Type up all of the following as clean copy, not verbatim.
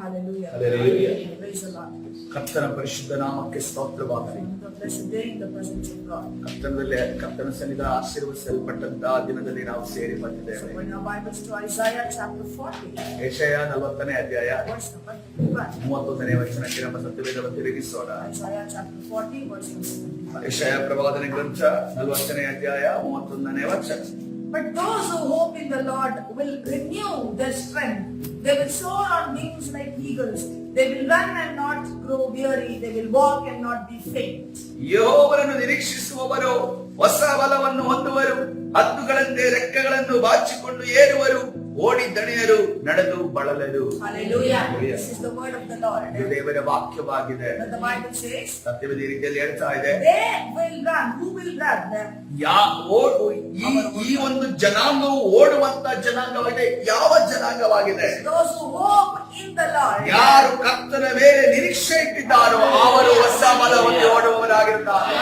Hallelujah. Hallelujah. Praise the Lord. ಕರ್ತನ ಪರಿಶುದ್ಧ ನಾಮಕ್ಕೆ ಸ್ತೋತ್ರವಾಗಲಿ. Blessed day in the presence of God. ಕರ್ತನ ಸನ್ನಿಧ ಆಶೀರ್ವದಿಸಲ್ಪಟ್ಟಂತಹ ದಿನದಲ್ಲಿ ನಾವು ಸೇರಿ ಬಂದಿದ್ದೇವೆ. So when our Bibles to Isaiah chapter 40. ಯೆಶಾಯ 40ನೇ ಅಧ್ಯಾಯ Verse number 21. 31ನೇ ವಚನಕ್ಕೆ ನಮ್ಮ ಸತ್ಯವೇದವನ್ನು ತಿರುಗಿಸೋಣ. Isaiah chapter 40 verse number 21. ಯೆಶಾಯ ಪ್ರವಾದನೆ ಗ್ರಂಥ 40ನೇ ಅಧ್ಯಾಯ 31ನೇ ವಚನ. But those who hope in the Lord will renew their strength. They will soar on wings like eagles. They will run and not grow weary. They will walk and not be faint. ಯೆಹೋವನನ್ನು ನಿರೀಕ್ಷಿಸುವವರು ಹೊಸ ಬಲವನ್ನು ಹೊಂದುವರು, ಹದ್ದುಗಳಂತೆ ರೆಕ್ಕೆಗಳನ್ನು ಬಾಚಿಕೊಂಡು ಏರುವರು, ಓಡಿ ದಣಿಯರು, ನಡೆದು ಬಳಲರು. Hallelujah. This is the word of the Lord. ಇದು ದೇವರ ವಾಕ್ಯವಾಗಿದೆ. The Bible says, ಸತ್ಯವೇದ ಈ ರೀತಿಯಲ್ಲಿ ಹೇಳ್ತಾ ಇದೆ, they will run. Who will run? ಈ ಒಂದು ಜನಾಂಗವು ಓಡುವಂತ ಜನಾಂಗವಾಗಿದೆ. ಯಾವ ಜನಾಂಗವಾಗಿದೆ? Those who hope in the Lord. ಯಾರು ಕರ್ತನ ಮೇಲೆ ನಿರೀಕ್ಷೆ ಇಟ್ಟಿದ್ದಾರೋ ಅವರು ಹೊಸ ಬಲವನ್ನು ಓಡುವವರಾಗಿರುತ್ತಾರೆ.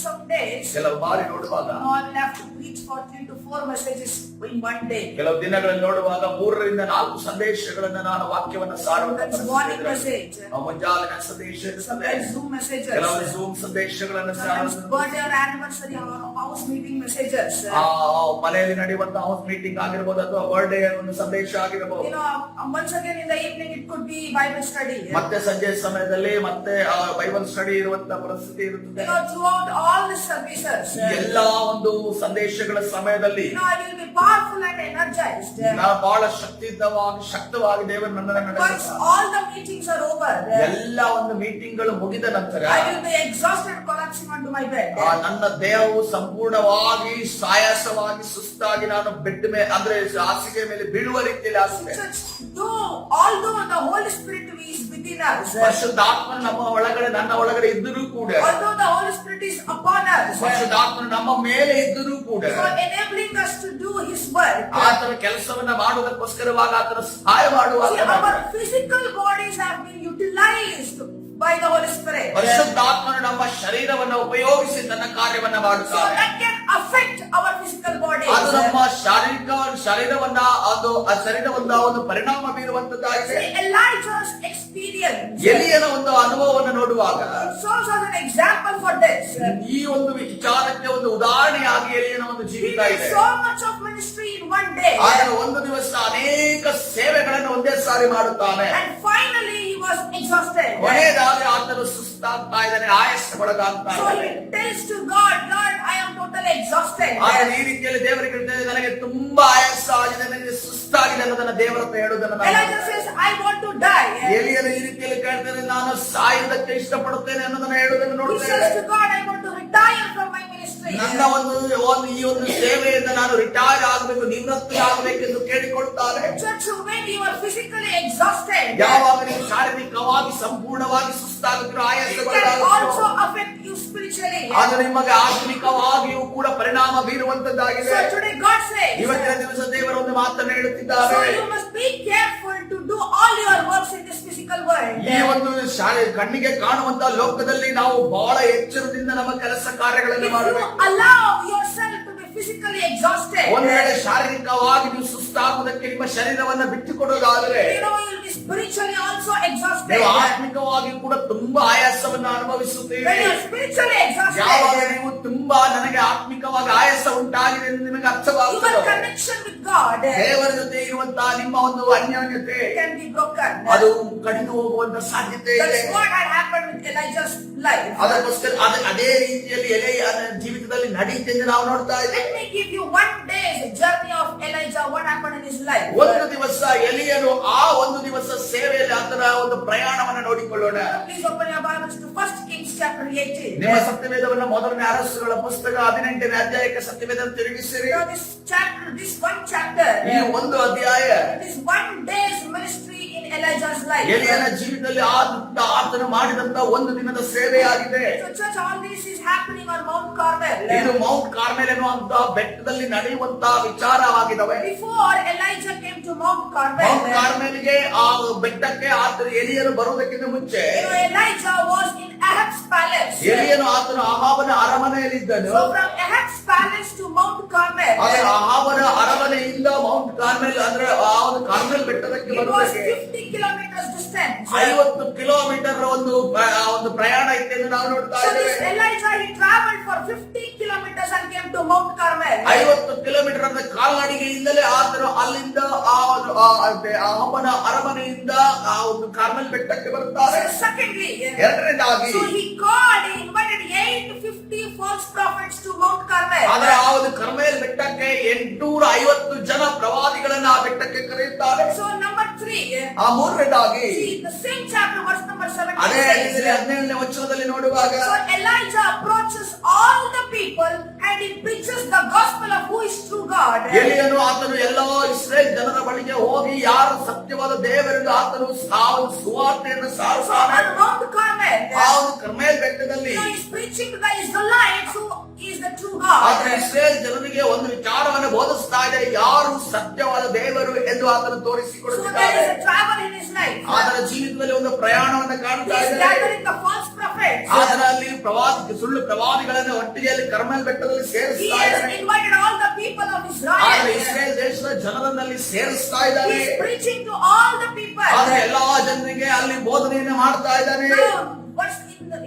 Some days, ಕೆಲವು ಬಾರಿ ನೋಡುವಾಗ I will have to preach for 3 to 4 messages in one day. ಕೆಲವು ದಿನಗಳಲ್ಲಿ ನೋಡುವಾಗ 3 ರಿಂದ 4 ಸಂದೇಶಗಳನ್ನು ನಾನು ವಾಕ್ಯವನ್ನು That's morning message. ಮುಂಜಾಲಿನ ಸಂದೇಶ, Sometimes Zoom messages. ಕೆಲವು ಝೂಮ್ ಸಂದೇಶಗಳನ್ನು, Sometimes birthday or anniversary or house meeting messages. ಮನೆಯಲ್ಲಿ ನಡೆಯುವಂತ ಹೌಸ್ ಮೀಟಿಂಗ್ ಆಗಿರ್ಬೋದು ಅಥವಾ ಬರ್ಡೇ ಒಂದು ಸಂದೇಶ ಆಗಿರಬಹುದು. Once again in the evening it could be Bible study. ಮತ್ತೆ ಸಂಜೆ ಸಮಯದಲ್ಲಿ ಮತ್ತೆ ಬೈಬಲ್ ಸ್ಟಡಿ ಇರುವಂತ ಪರಿಸ್ಥಿತಿ ಇರುತ್ತದೆ. Throughout all the services, ಎಲ್ಲಾ ಒಂದು ಸಂದೇಶಗಳ ಸಮಯದಲ್ಲಿ I will be powerful and energized. ನಾನು ಬಹಳ ಶಕ್ತವಾಗಿ ದೇವರು ನನ್ನನ್ನು Once all the meetings are over, ಎಲ್ಲ ಒಂದು ಮೀಟಿಂಗ್ ಗಳು ಮುಗಿದ ನಂತರ I will be exhausted collapsing onto my bed. ನನ್ನ ದೇಹವು ಸಂಪೂರ್ಣವಾಗಿ ಸಾಯಾಸವಾಗಿ ಸುಸ್ತಾಗಿ ನಾನು ಬೆಡ್ ಮೇಲೆ ಅಂದ್ರೆ ಹಾಸಿಗೆ ಮೇಲೆ ಬೀಳುವ ರೀತಿಯಲ್ಲಿ ಆಗಿದೆ. Although the Holy Spirit is within us, ಪರಿಶುದ್ಧಾತ್ಮನು ನಮ್ಮ ಒಳಗಡೆ ನನ್ನ ಒಳಗಡೆ ಇದ್ದರೂ ಕೂಡ, although the Holy Spirit is upon us, ಪರಿಶುದ್ಧಾತ್ಮನು ನಮ್ಮ ಮೇಲೆ ಇದ್ದರೂ ಕೂಡ, for enabling us to do His work, ಆತನ ಕೆಲಸವನ್ನ ಮಾಡುವುದಕ್ಕೋಸ್ಕರವಾಗಿ ಆತನ ಸಹಾಯ ಮಾಡುವಾಗ our physical bodies have been utilized by the Holy Spirit. ಪರಿಶುದ್ಧಾತ್ಮನು ನಮ್ಮ ಶರೀರವನ್ನು ಉಪಯೋಗಿಸಿ ತನ್ನ ಕಾರ್ಯವನ್ನ So ಮಾಡುತ್ತಾರೆ. that can affect our physical bodies. ಅದು ನಮ್ಮ ಶರೀರವನ್ನ ಒಂದು ಪರಿಣಾಮ ಬೀರುವಂತದ್ದಾಗಿದೆ. Elijah's experience, ಎಲಿಯನ ಒಂದು ಅನುಭವವನ್ನು ನೋಡುವಾಗ serves as an example for this. ಈ ಒಂದು ವಿಚಾರಕ್ಕೆ ಒಂದು ಉದಾಹರಣೆಯಾಗಿ ಎಲಿಯನ ಒಂದು He ಜೀವಿತ did ಇದೆ. so much of ministry in one day, ಆತನು ಒಂದು ದಿವಸ ಅನೇಕ ಸೇವೆಗಳನ್ನು ಒಂದೇ ಸಾರಿ ಮಾಡುತ್ತಾನೆ. and finally he was exhausted. ಕೊನೆಯದಾಗಿ ಆತನು ಸುಸ್ತಾಗ್ತಾ ಇದ್ದಾನೆ, ಆಯಾಸಗೊಳಗಾಗ್ತಾ So ಇದ್ದಾನೆ. he tells to God, Lord, I am totally exhausted. ಆತನು ಈ ರೀತಿಯಲ್ಲಿ ದೇವರಿಗೆ ಹೇಳ್ತಾನೆ, ನನಗೆ ತುಂಬಾ ಆಯಾಸ ಆಗಿದೆ, ನನಗೆ ಸುಸ್ತಾಗಿದೆ ಅನ್ನೋದನ್ನ ದೇವರ ಹತ್ರ ಹೇಳುವುದನ್ನು ನಾವು Elijah says, I want to die. ಎಲಿಯನು ಈ ರೀತಿಯಲ್ಲಿ ಕೇಳ್ತಾನೆ, ನಾನು ಸಾಯುವುದಕ್ಕೆ ಇಷ್ಟಪಡುತ್ತೇನೆ ಅನ್ನೋದನ್ನ ಹೇಳುವುದನ್ನು He ನೋಡ್ತೇವೆ. says to God, I want to retire from my ministry. ನನ್ನ ಈ ಒಂದು ಸೇವೆಯಿಂದ ನಾನು ರಿಟೈರ್ ಆಗಬೇಕು, ನಿವೃತ್ತಿ ಆಗಬೇಕೆಂದು ಕೇಳಿಕೊಳ್ತಾರೆ. Church, when you are physically exhausted, ಯಾವಾಗ ನೀವು ಶಾರೀರಿಕವಾಗಿ ಸಂಪೂರ್ಣವಾಗಿ ಸುಸ್ತಾಗುತ್ತೀರೋ, it can ಆಯಾಸಗೊಳಗಾಗುತ್ತೀರೋ, also affect you spiritually. ಅದು ನಿಮಗೆ ಆತ್ಮಿಕವಾಗಿಯೂ ಕೂಡ ಪರಿಣಾಮ ಬೀರುವಂತದ್ದಾಗಿದೆ. So today God says, ಇವತ್ತಿನ ದಿವಸ ದೇವರ ಒಂದು ಮಾತನ್ನು ಹೇಳುತ್ತಿದ್ದಾರೆ. so you must be careful to do all your works in this physical world. ಈ ಒಂದು ಕಣ್ಣಿಗೆ ಕಾಣುವಂತ ಲೋಕದಲ್ಲಿ ನಾವು ಬಹಳ ಎಚ್ಚರದಿಂದ ನಮ್ಮ ಕೆಲಸ ಕಾರ್ಯಗಳನ್ನು If you ಮಾಡಬೇಕು. allow yourself to be physically exhausted, ಒಂದು ವೇಳೆ ಶಾರೀರಿಕವಾಗಿ ನೀವು ಸುಸ್ತಾಗುವುದಕ್ಕೆ ನಿಮ್ಮ ಶರೀರವನ್ನ ಬಿಟ್ಟುಕೊಡೋದಾದ್ರೆ, you will be spiritually also exhausted. ನೀವು ಆತ್ಮಿಕವಾಗಿ ಕೂಡ ತುಂಬಾ ಆಯಾಸವನ್ನ ಅನುಭವಿಸುತ್ತೀರಿ. When you are spiritually ಯಾವಾಗ exhausted, ನೀವು ತುಂಬಾ ನನಗೆ ಆತ್ಮಿಕವಾಗಿ ಆಯಾಸ ಉಂಟಾಗಿದೆ ಎಂದು ನಿಮಗೆ your ಅರ್ಥವಾಗುತ್ತದೆ, connection with God ದೇವರ ಜೊತೆ ಇರುವಂತಹ ನಿಮ್ಮ ಒಂದು ಅನ್ಯೋನ್ಯತೆ can be broken. ಅದು ಕಡಿದು ಹೋಗುವಂತ ಸಾಧ್ಯತೆ ಇದೆ. That's what had happened with Elijah's life. ಅದಕ್ಕೋಸ್ಕರ ಅದೇ ರೀತಿಯಲ್ಲಿ ಎಲೆಯ ಜೀವಿತದಲ್ಲಿ ನಡೀತೆ ಎಂದು ನಾವು ನೋಡ್ತಾ ಇದ್ದೇವೆ. Let me give you one day's journey of Elijah, what happened in his life. ಒಂದು ದಿವಸ ಎಲಿಯನು ಆ ಒಂದು ದಿವಸ ಸೇವೆಯಲ್ಲಿ ಆತನ ಒಂದು ಪ್ರಯಾಣವನ್ನು ನೋಡಿಕೊಳ್ಳೋಣ. Please open your Bibles to 1 Kings chapter 18. ನಿಮ್ಮ ಸತ್ಯವೇದವನ್ನು ಮೊದಲನೇ ಅರಸುಗಳ ಪುಸ್ತಕ 18ನೇ ಅಧ್ಯಾಯಕ್ಕೆ ಸತ್ಯವೇದವನ್ನು ತಿರುಗಿಸಿರಿ. This one chapter, ಈ ಒಂದು ಅಧ್ಯಾಯ it is one day's ministry in Elijah's life. ಎಲಿಯನ ಜೀವಿತದಲ್ಲಿ ಆತನು ಮಾಡಿದಂತ ಒಂದು ದಿನದ ಸೇವೆಯಾಗಿದೆ. So church, all this is happening on Mount Carmel. ಇದು ಮೌಂಟ್ ಕಾರ್ಮೆಲ್ ಎನ್ನುವಂತಹ ಬೆಟ್ಟದಲ್ಲಿ ನಡೆಯುವಂತಹ ವಿಚಾರವಾಗಿದ್ದಾವೆ. Before Elijah came to Mount Carmel, Mount ಕಾರ್ಮೆಲ್ಗೆ ಆ ಬೆಟ್ಟಕ್ಕೆ ಎಲಿಯನು ಬರುವುದಕ್ಕಿಂತ ಮುಂಚೆ Elijah was in Ahab's palace. ಎಲಿಯನು ಆತನು ಅಹಾಬನ ಅರಮನೆಯಲ್ಲಿದ್ದನು. So from Ahab's palace, palace to Mount Carmel. ಆದ್ರೆ ಅವನ ಅರಮನೆಯಿಂದ ಮೌಂಟ್ ಕಾರ್ಮೆಲ್ ಅಂದ್ರೆ ಆ ಒಂದು ಕಾರ್ಮೆಲ್ ಬೆಟ್ಟದಕ್ಕೆ It was ಬರುವುದಕ್ಕೆ 50 kilometers distance. 50 ಕಿಲೋಮೀಟರ್ ಒಂದು ಪ್ರಯಾಣ ಇತ್ತು ಎಂದು ನಾವು ನೋಡ್ತಾ So ಇದ್ದೇವೆ. this Elijah, he traveled for 50 kilometers and came to Mount Carmel. 50 kilometre ಅಂದ್ರೆ ಕಾಲ್ನಡಿಗೆಯಿಂದಲೇ ಆತನು ಅಲ್ಲಿಂದ ಅವನ ಅರಮನೆಯಿಂದ ಆ ಒಂದು ಕಾರ್ಮೆಲ್ ಬೆಟ್ಟಕ್ಕೆ ಬರುತ್ತಾರೆ. So secondly, ಎರಡನೇದಾಗಿ so he invited 850 false prophets to Mount Carmel. ಆದ್ರೆ ಆ ಒಂದು ಕರ್ಮೇಲ್ ಬೆಟ್ಟಕ್ಕೆ 850 ಜನ ಪ್ರವಾದಿಗಳನ್ನ ಆ ಬೆಟ್ಟಕ್ಕೆ ಕರೆಯುತ್ತಾರೆ. So number 3, ಆ ಮೂರನೇದಾಗಿ see the same chapter verse number 7 ಅದೇ says, 17ನೇ ವಚನದಲ್ಲಿ ನೋಡುವಾಗ so Elijah approaches all the people and he preaches the gospel of who is true God. ಎಲಿಯನು ಆತನು ಎಲ್ಲಾ ಇಸ್ರೇಲ್ ಜನರ ಬಳಿಗೆ ಹೋಗಿ ಯಾರು ಸತ್ಯವಾದ ದೇವರೆಂದು ಆತನು ಆ ಒಂದು ಸುವಾರ್ತೆಯನ್ನು So ಸಾರುತ್ತಾನೆ. on Mount Carmel, ಆ ಒಂದು ಕರ್ಮೇಲ್ ಬೆಟ್ಟದಲ್ಲಿ he is preaching to the Israelites who is the true God. ಆತನು ಇಸ್ರೇಲ್ ಜನರಿಗೆ ಒಂದು ವಿಚಾರವನ್ನು ಬೋಧಿಸ್ತಾ ಇದೆ, ಯಾರು ಸತ್ಯವಾದ ದೇವರು ಎಂದು ಆತನು So ತೋರಿಸಿಕೊಡುತ್ತಿದ್ದಾರೆ. there is a travel in his life. ಆತನ ಜೀವಿತದಲ್ಲಿ ಒಂದು ಪ್ರಯಾಣವನ್ನು He ಕಾಣ್ತಾ is ಇದ್ದಾರೆ. gathering the false prophets. ಆತನಲ್ಲಿ ಸುಳ್ಳು ಪ್ರವಾದಿಗಳನ್ನು ಒಟ್ಟಿಗೆಯಲ್ಲಿ ಕರ್ಮೇಲ್ ಬೆಟ್ಟದಲ್ಲಿ He ಸೇರಿಸ್ತಾ has ಇದ್ದಾನೆ. invited all the people of ಆದ್ರೆ Israel. ಇಸ್ರೇಲ್ ದೇಶದ ಜನರನ್ನಲ್ಲಿ ಸೇರಿಸ್ತಾ He ಇದ್ದಾನೆ. is preaching to all the people. ಆದ್ರೆ ಎಲ್ಲಾ ಜನರಿಗೆ ಅಲ್ಲಿ ಬೋಧನೆಯನ್ನು ಮಾಡ್ತಾ ಇದ್ದಾನೆ. Now, what's in the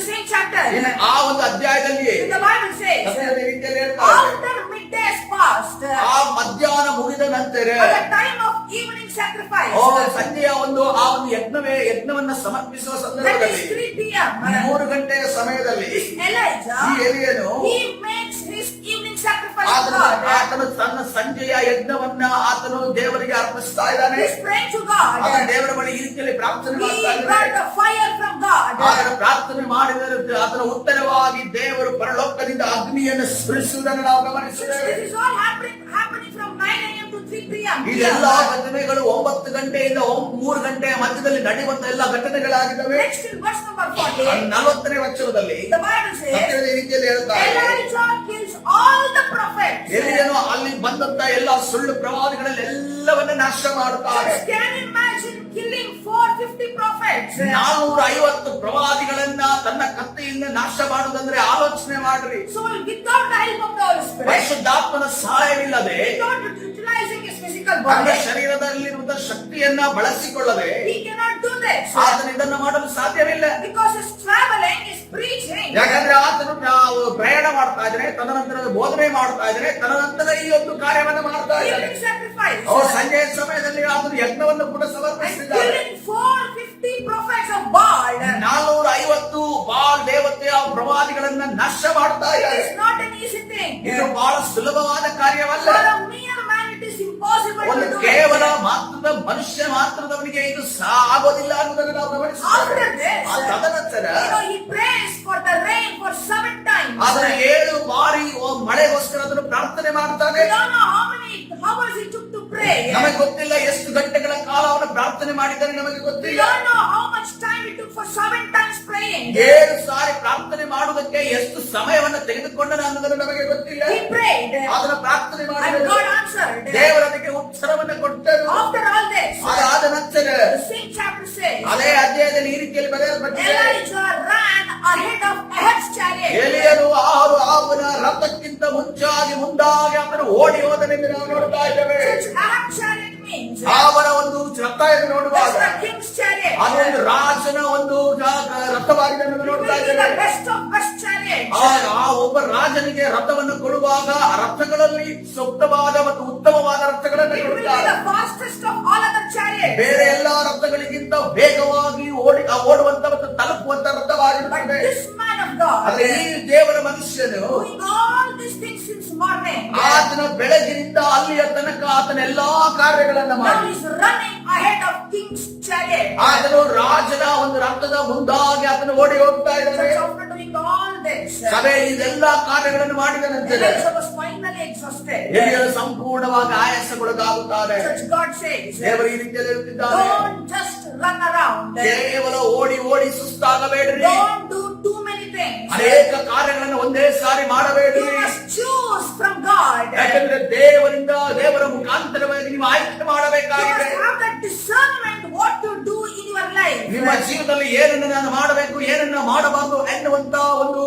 same chapter, ಇನ್ನು ಆ ಒಂದು ಅಧ್ಯಾಯದಲ್ಲಿ in the Bible says, ಕಥೆಯ ರೀತಿಯಲ್ಲಿ ಹೇಳ್ತಾ ಇದೆ. after midday is passed, ಆ ಮಧ್ಯಾಹ್ನ ಮುಗಿದ ನಂತರ at the time of evening sacrifice, ಸಂಜೆಯ ಆ ಒಂದು ಯಜ್ಞವನ್ನ ಸಮರ್ಪಿಸುವ that is ಸಂದರ್ಭದಲ್ಲಿ 3 p.m., 3 ಗಂಟೆಯ ಸಮಯದಲ್ಲಿ Elijah, ಈ ಎಲಿಯನು he makes his evening sacrifice to God. ಆತನು ತನ್ನ ಸಂಜೆಯ ಯಜ್ಞವನ್ನ ಆತನು ದೇವರಿಗೆ ಅರ್ಪಿಸ್ತಾ ಇದ್ದಾನೆ. He's praying to God. ಆತನ ದೇವರ ಬಳಿ ಈ ರೀತಿಯಲ್ಲಿ ಪ್ರಾರ್ಥನೆ He ಮಾಡ್ತಾ got ಇದ್ದಾನೆ. the fire from God. ಆತನ ಪ್ರಾರ್ಥನೆ ಮಾಡಿದರೆ ಆತನ ಉತ್ತರವಾಗಿ ದೇವರು ಪರಲೋಕದಿಂದ ಅಗ್ನಿಯನ್ನು ಸುರಿಸುವುದನ್ನು ನಾವು ಗಮನಿಸಿದ್ದೇವೆ. This is all happening from 9 a.m. to 3 p.m. ಇದೆಲ್ಲ ಘಟನೆಗಳು 9 ಗಂಟೆಯಿಂದ 3 ಗಂಟೆಯ ಮಧ್ಯದಲ್ಲಿ ನಡೆಯುವಂತ ಎಲ್ಲ ಘಟನೆಗಳಾಗಿದ್ದಾವೆ. Next in verse number 40, 40ನೇ ವಚನದಲ್ಲಿ the Bible says, ಸತ್ಯದ ರೀತಿಯಲ್ಲಿ ಹೇಳ್ತಾರೆ, Elijah kills all the prophets. ಎಲಿಯನು ಅಲ್ಲಿ ಬಂದಂತ ಎಲ್ಲ ಸುಳ್ಳು ಪ್ರವಾದಿಗಳಲ್ಲಿ ಎಲ್ಲವನ್ನ ನಾಶ ಮಾಡುತ್ತಾರೆ. Just can you imagine killing 450 prophets? 450 ಪ್ರವಾದಿಗಳನ್ನ ತನ್ನ ಕತ್ತಿಯಿಂದ ನಾಶ ಮಾಡುವುದಂದ್ರೆ ಆಲೋಚನೆ ಮಾಡ್ರಿ. So without the help of the Holy Spirit, ಪರಿಶುದ್ಧಾತ್ಮನ ಸಹಾಯವಿಲ್ಲದೆ without utilizing his physical ತನ್ನ body, ಶರೀರದಲ್ಲಿರುವಂತಹ ಶಕ್ತಿಯನ್ನ ಬಳಸಿಕೊಳ್ಳದೆ he cannot do this. ಆತನು ಇದನ್ನು ಮಾಡಲು ಸಾಧ್ಯವಿಲ್ಲ. Because his traveling is preaching. ಯಾಕಂದ್ರೆ ಆತನು ಪ್ರಯಾಣ ಮಾಡ್ತಾ ಇದ್ರೆ, ತದನಂತರ ಬೋಧನೆ ಮಾಡ್ತಾ ಇದ್ರೆ, ತದನಂತರ ಈ ಒಂದು ಕಾರ್ಯವನ್ನು ಮಾಡ್ತಾ ಇದ್ದಾರೆ. Evening sacrifice. ಸಂಜೆಯ ಸಮಯದಲ್ಲಿ ಆತನು ಯಜ್ಞವನ್ನು ಕೂಡ And ಸಮರ್ಪಿಸಿದ್ದಾರೆ. killing 450 prophets of Baal. 450 ಬಾಳ್ ದೇವತೆಯ ಪ್ರವಾದಿಗಳನ್ನ ನಾಶ ಮಾಡ್ತಾ It ಇದ್ದಾರೆ. is not an easy thing. ಇದು ಬಹಳ ಸುಲಭವಾದ ಕಾರ್ಯವಲ್ಲ. For a mere man it is impossible to ಒಂದು do ಕೇವಲ it. ಮಾತ್ರದ ಮನುಷ್ಯ ಮಾತ್ರದವನಿಗೆ ಇದು ಆಗೋದಿಲ್ಲ ಅನ್ನೋದನ್ನು ನಾವು ಗಮನಿಸುತ್ತೇವೆ. After this, ತದನಂತರ he prays for the rain for 7 times. ಆದರೆ 7 ಬಾರಿ ಮಳೆಗೋಸ್ಕರ ಅದನ್ನು ಪ್ರಾರ್ಥನೆ ಮಾಡ್ತಾನೆ. We don't know how many hours it took to pray. ನಮಗೆ ಗೊತ್ತಿಲ್ಲ ಎಷ್ಟು ಗಂಟೆಗಳ ಕಾಲ ಅವನು ಪ್ರಾರ್ಥನೆ ಮಾಡಿದ್ದಾನೆ, ನಮಗೆ We ಗೊತ್ತಿಲ್ಲ. don't know how much time it took for 7 times praying. 7 ಸಾರಿ ಪ್ರಾರ್ಥನೆ ಮಾಡುವುದಕ್ಕೆ ಎಷ್ಟು ಸಮಯವನ್ನು ತೆಗೆದುಕೊಂಡನು ಅನ್ನೋದನ್ನು ನಮಗೆ ಗೊತ್ತಿಲ್ಲ. He prayed ಅದನ್ನ ಪ್ರಾರ್ಥನೆ and ಮಾಡಿದನು. God answered. ದೇವರು ಅದಕ್ಕೆ ಉತ್ತರವನ್ನು ಕೊಟ್ಟರು. After all this, ಅದಾದ ನಂತರ the same chapter says, ಅದೇ ಅಧ್ಯಾಯದಲ್ಲಿ ಈ ರೀತಿಯಲ್ಲಿ ಬರೆಯಲ್ಪಟ್ಟಿದೆ, Elijah ran ahead of Ahab's chariot. ಎಲಿಯನು ಅವನ ರಥಕ್ಕಿಂತ ಮುಂದಾಗಿ ಅವನು ಓಡಿ ಹೋದನೆಂದು ನಾವು ನೋಡ್ತಾ ಇದ್ದೇವೆ. Which Ahab's chariot means? ಅವನ ಒಂದು ರಥ ಎಂದು ನೋಡುವಾಗ That's the king's chariot. ಅದೊಂದು ರಾಜನ ಒಂದು ರಥವಾಗಿದೆ ಎಂದು It ನೋಡ್ತಾ will be ಇದ್ದೇವೆ. the best of best chariots. ಆ ಒಬ್ಬ ರಾಜನಿಗೆ ರಥವನ್ನು ಕೊಡುವಾಗ ಆ ರಥಗಳಲ್ಲಿ ಸೂಕ್ತವಾದ ಮತ್ತು ಉತ್ತಮವಾದ ರಥಗಳನ್ನು It will be ಕೊಡುತ್ತಾರೆ. the fastest of all other chariots. ಬೇರೆ ಎಲ್ಲಾ ರಥಗಳಿಗಿಂತ ವೇಗವಾಗಿ ಓಡುವಂತ ಮತ್ತು ತಲುಪುವಂತ But ರಥವಾಗಿರುತ್ತದೆ. this man of God, ಆದ್ರೆ ಈ ದೇವರ ಮನುಷ್ಯನು doing all these things since morning, ಆತನ ಬೆಳಗಿನಿಂದ ಅಲ್ಲಿಯ ತನಕ ಆತನ ಎಲ್ಲಾ ಕಾರ್ಯಗಳನ್ನ now ಮಾಡಿ he's running ahead of king's chariot. ಆತನು ರಾಜನ ಒಂದು ರಥದ ಮುಂದಾಗಿ ಆತನು ಓಡಿ ಹೋಗ್ತಾ ಇದ್ದಾನೆ. Church, after doing all this, ಸಭೆ ಇದೆಲ್ಲಾ ಕಾರ್ಯಗಳನ್ನು ಮಾಡಿದ ನಂತರ Elijah was finally exhausted. ಎಲಿಯನು ಸಂಪೂರ್ಣವಾಗಿ ಆಯಾಸಗೊಳಗಾಗುತ್ತಾನೆ. Church, God says, ದೇವರು ಈ ರೀತಿಯಲ್ಲಿ ಹೇಳ್ತಿದ್ದಾನೆ, don't just run around. ಕೇವಲ ಓಡಿ ಸುಸ್ತಾಗಬೇಡ್ರಿ. Don't do too many things. ಅನೇಕ ಕಾರ್ಯಗಳನ್ನು ಒಂದೇ ಸಾರಿ ಮಾಡಬೇಡ್ರಿ. You must choose from God. ಯಾಕಂದ್ರೆ ದೇವರ ಮುಖಾಂತರವಾಗಿ ನೀವು ಆಯ್ಕೆ You ಮಾಡಬೇಕಾಗಿದೆ. must have that discernment what to do in your life. ನಿಮ್ಮ ಜೀವನದಲ್ಲಿ ಏನನ್ನು ನಾನು ಮಾಡಬೇಕು, ಏನನ್ನ ಮಾಡಬಾರದು ಎನ್ನುವಂತ ಒಂದು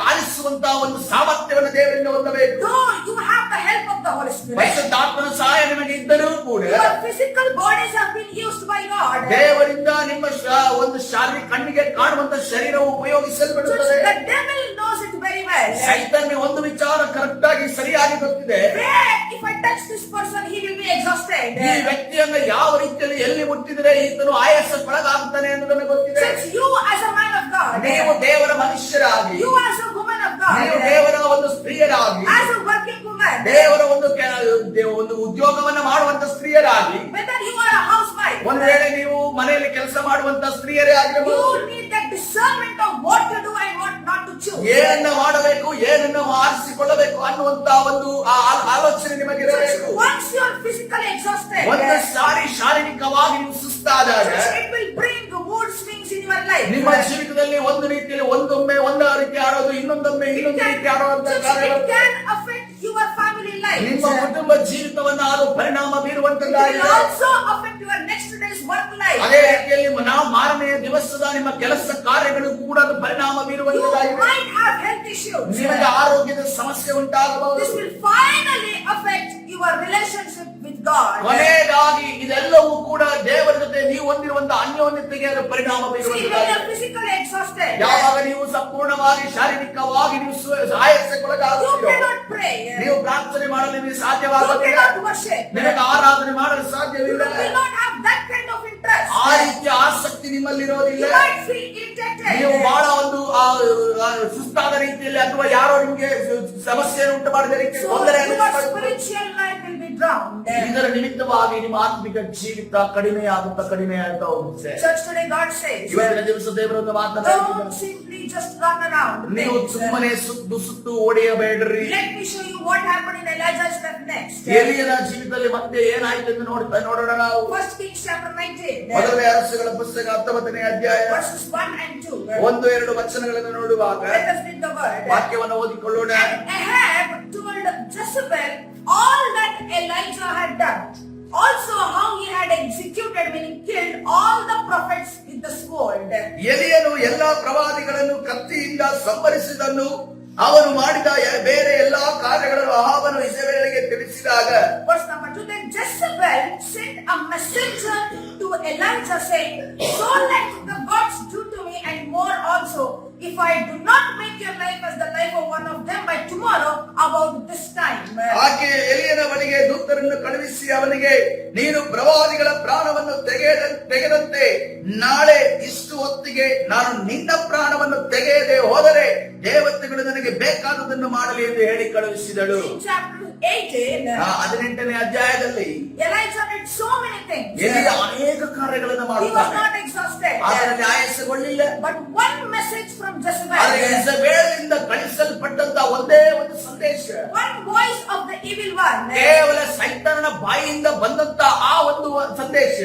ಆಲಿಸಿ ಆರಿಸುವಂತಹ ಒಂದು ಸಾಮರ್ಥ್ಯವನ್ನು ದೇವರಿಂದ ಹೊಂದಬೇಕು. Though you have the help of the Holy Spirit, ಪರಿಶುದ್ಧಾತ್ಮನ ಸಹಾಯ ನಿಮಗೆ ಇದ್ದರೂ ಕೂಡ your physical bodies have been used by God. ದೇವರಿಂದ ನಿಮ್ಮ ಒಂದು ಶಾರೀರಿಕ ಕಣ್ಣಿಗೆ ಕಾಣುವಂತ ಶರೀರವು So ಉಪಯೋಗಿಸಲ್ಪಡುತ್ತದೆ. the devil knows it very well. ಸೈತಾನ್ಗೆ ಒಂದು ವಿಚಾರ ಕರೆಕ್ಟ್ ಆಗಿ ಸರಿಯಾಗಿ ಗೊತ್ತಿದೆ. Where if I touch this person, he will be exhausted. ಈ ವ್ಯಕ್ತಿಯನ್ನ ಯಾವ ರೀತಿಯಲ್ಲಿ ಎಲ್ಲಿ ಮುಟ್ಟಿದರೆ ಈತನು ಆಯಾಸಕ್ಕೊಳಗಾಗ್ತಾನೆ ಅನ್ನೋದನ್ನು ಗೊತ್ತಿದೆ. Since you as a man of God, ನೀವು ದೇವರ ಮನುಷ್ಯರಾಗಿ, you as a woman of ನೀವು God, ದೇವರ ಒಂದು ಸ್ತ್ರೀಯರಾಗಿ, as a working woman, ದೇವರ ಒಂದು ಉದ್ಯೋಗವನ್ನ ಮಾಡುವಂತ ಸ್ತ್ರೀಯರಾಗಿ, whether you are a housewife, ಒಂದ್ ವೇಳೆ ನೀವು ಮನೆಯಲ್ಲಿ ಕೆಲಸ ಮಾಡುವಂತ ಸ್ತ್ರೀಯರೇ ಆಗಿರಬಹುದು, you need that discernment of what to do and what not to choose. ಏನನ್ನ ಮಾಡಬೇಕು ಏನನ್ನ ಆರಿಸಿಕೊಳ್ಳಬೇಕು ಅನ್ನುವಂತ ಒಂದು ಆಲೋಚನೆ ನಿಮಗಿರಬೇಕು. Once you are physically exhausted, ಒಂದು ಸಾರಿ ಶಾರೀರಿಕವಾಗಿ ನೀವು ಸುಸ್ತಾದಾಗ it will bring mood swings in your life. ನಿಮ್ಮ ಜೀವಿತದಲ್ಲಿ ಒಂದು ರೀತಿಯಲ್ಲಿ ಒಂದೊಮ್ಮೆ ಒಂದು ರೀತಿ ಆಡೋದು, ಇನ್ನೊಂದೊಮ್ಮೆ ಇನ್ನೊಂದು ರೀತಿ ಆಡುವಂತ It ಕಾರ್ಯಗಳು can affect your family life. ನಿಮ್ಮ ಕುಟುಂಬ ಜೀವಿತವನ್ನ ಅದು ಪರಿಣಾಮ It will ಬೀರುವಂತದ್ದಾಗಿದೆ. also affect your next day's work life. ಅದೇ ರೀತಿಯಲ್ಲಿ ನಾವು ಮಾರನೆಯ ದಿವಸದ ನಿಮ್ಮ ಕೆಲಸ ಕಾರ್ಯಗಳು ಕೂಡ ಅದು ಪರಿಣಾಮ You ಬೀರುವಂತದ್ದಾಗಿದೆ. might have health issues. ನಿಮಗೆ ಆರೋಗ್ಯದ ಸಮಸ್ಯೆ ಉಂಟಾಗಬಹುದು. This will finally affect your relationship with God. ಕೊನೆಯದಾಗಿ ಇದೆಲ್ಲವೂ ಕೂಡ ದೇವರ ಜೊತೆ ನೀವು ಹೊಂದಿರುವಂತಹ ಅನ್ಯೋನ್ಯತೆಗೆ ಅದು ಪರಿಣಾಮ See, when you ಬೀರುವಂತದ್ದಾಗಿದೆ. are physically exhausted, ಯಾವಾಗ ನೀವು ಸಂಪೂರ್ಣವಾಗಿ ಶಾರೀರಿಕವಾಗಿ ನೀವು you ಆಯಾಸಕ್ಕೊಳಗಾಗುತ್ತೀರೋ, cannot pray. ನೀವು ಪ್ರಾರ್ಥನೆ ಮಾಡಲು ನಿಮಗೆ You ಸಾಧ್ಯವಾಗುತ್ತಿಲ್ಲ, cannot worship. ನಿಮಗೆ ಆರಾಧನೆ ಮಾಡಲು You ಸಾಧ್ಯವಿಲ್ಲ, will not have that kind of interest. ಆ ರೀತಿಯ ಆಸಕ್ತಿ ನಿಮ್ಮಲ್ಲಿರೋದಿಲ್ಲ. You might feel irritated. ನೀವು ಬಹಳ ಒಂದು ಸುಸ್ತಾದ ರೀತಿಯಲ್ಲಿ ಅಥವಾ ಯಾರೋ ನಿಮಗೆ ಸಮಸ್ಯೆಯನ್ನು ಉಂಟು ಮಾಡಿದ ರೀತಿ So ತೊಂದರೆಯನ್ನು your ಉಂಟು ಮಾಡುತ್ತಾರೆ. spiritual life will be drowned. ಇದರ ನಿಮಿತ್ತವಾಗಿ ನಿಮ್ಮ ಆತ್ಮಿಕ ಜೀವಿತ ಕಡಿಮೆ ಆಗುತ್ತಾ ಹೋಗುತ್ತೆ. Church today, God says, ಇವತ್ತಿನ ದಿವಸ ದೇವರನ್ನು ಮಾತನಾಡುತ್ತಿದ್ದಾರೆ. don't simply just run around. ನೀವು ಸುಮ್ಮನೆ ಸುತ್ತು ಓಡಿಯಬೇಡ್ರಿ. Let me show you what happened in Elijah's life next. ಎಲಿಯನ ಜೀವಿತದಲ್ಲಿ ಮತ್ತೆ ಏನಾಯ್ತು ಎಂದು ನೋಡೋಣ ನಾವು. 1 Kings chapter 19, ಮೊದಲನೇ ಅರಸುಗಳ ಪುಸ್ತಕ 19ನೇ ಅಧ್ಯಾಯ verses 1 and 2. 1-2 ವಚನಗಳನ್ನು ನೋಡುವಾಗ Let us read the word. ವಾಕ್ಯವನ್ನು ಓದಿಕೊಳ್ಳೋಣ. And Ahab told Jezebel all that Elijah had done. Also how he had executed when he killed all the prophets with the sword. ಎಲಿಯನು ಎಲ್ಲಾ ಪ್ರವಾದಿಗಳನ್ನು ಕತ್ತಿಯಿಂದ ಸಂಹರಿಸಿದನ್ನು ಅವನು ಮಾಡಿದ ಬೇರೆ ಎಲ್ಲಾ ಕಾರ್ಯಗಳನ್ನು ಅಹಾಬನು ಇಜಬೇಲಿಗೆ ತಿಳಿಸಿದಾಗ, Verse number 2, then Jezebel sent a messenger to Elijah saying, so let the gods do to me and more also, if I do not make your life as the life of one of them by tomorrow about this time. ಆಕೆ ಎಲಿಯನ ಬಳಿಗೆ ದೂತರನ್ನು ಕಳುಹಿಸಿ ಅವನಿಗೆ, ನೀನು ಪ್ರವಾದಿಗಳ ಪ್ರಾಣವನ್ನು ತೆಗೆದಂತೆ ನಾಳೆ ಇಷ್ಟು ಹೊತ್ತಿಗೆ ನಾನು ನಿನ್ನ ಪ್ರಾಣವನ್ನು ತೆಗೆಯದೆ ಹೋದರೆ ದೇವತೆಗಳು ನನಗೆ ಬೇಕಾದುದನ್ನು ಮಾಡಲಿ ಎಂದು ಹೇಳಿ ಕಳುಹಿಸಿದಳು. In chapter 18, 18ನೇ ಅಧ್ಯಾಯದಲ್ಲಿ Elijah did so many things. ಎಲಿಯ ಅನೇಕ ಕಾರ್ಯಗಳನ್ನು He was ಮಾಡುತ್ತಾನೆ. not exhausted. ಅದರಲ್ಲಿ ಆಯಾಸಗೊಳ್ಳಿಲ್ಲ. But one message from ಆದರೆ Jezebel, ಇಜಬೇಲಿನಿಂದ ಕಳಿಸಲ್ಪಟ್ಟಂತ ಒಂದೇ ಒಂದು ಸಂದೇಶ, one voice of the evil one, ಕೇವಲ ಸೈತಾನನ ಬಾಯಿಯಿಂದ ಬಂದಂತ ಆ ಒಂದು ಸಂದೇಶ